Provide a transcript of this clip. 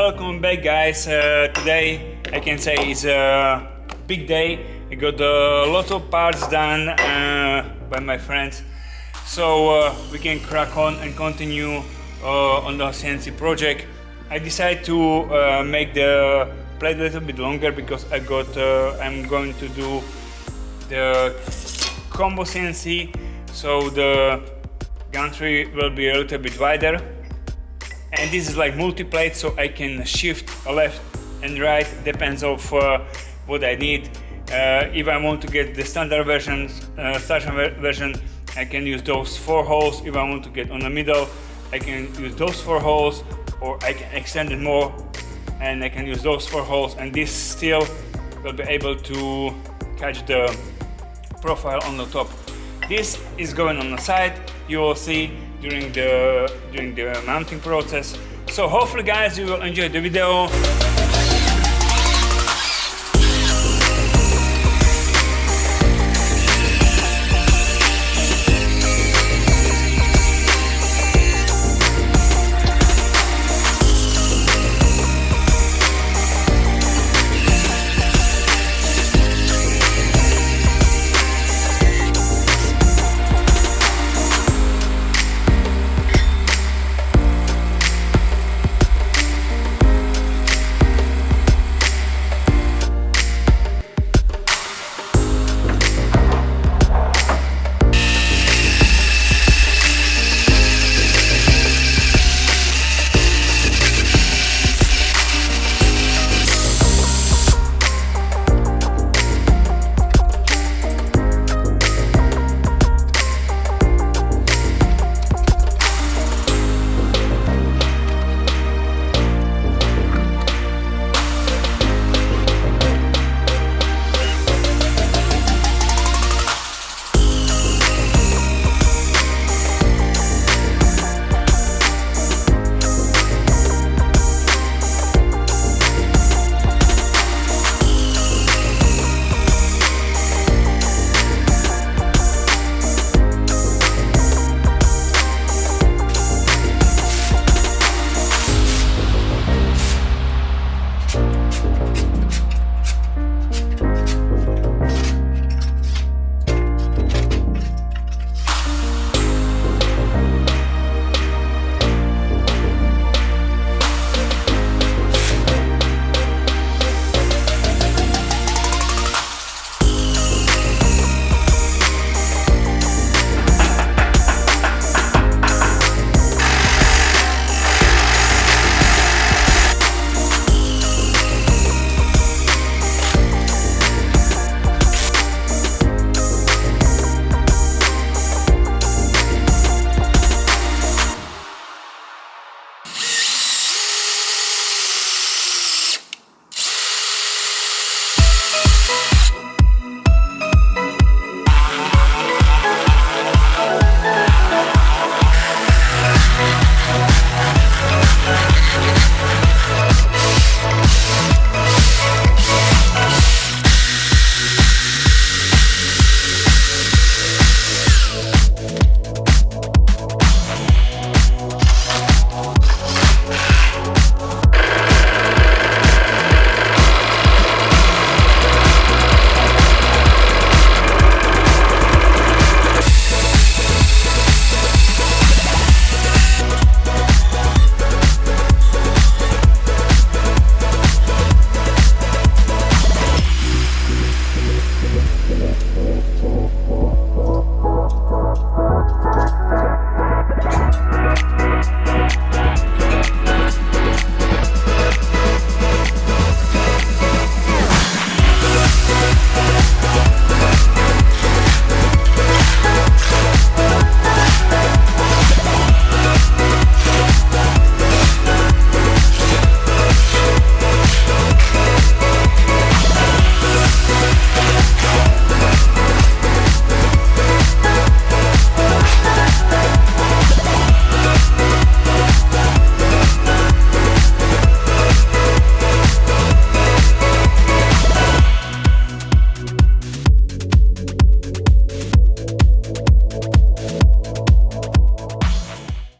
welcome back guys. Today I can say is a big day. I got a lot of parts done by my friends, so we can crack on and continue on the CNC project. I decided to make the plate a little bit longer because I'm going to do the combo CNC, so the gantry will be a little bit wider. And this is like multi-plate, so I can shift left and right, depends of what I need. If I want to get the standard version, I can use those 4 holes. If I want to get on the middle, I can use those 4 holes, or I can extend it more and I can use those 4 holes, and this still will be able to catch the profile on the top. This is going on the side, you will see during the mounting process. So hopefully guys, you will enjoy the video.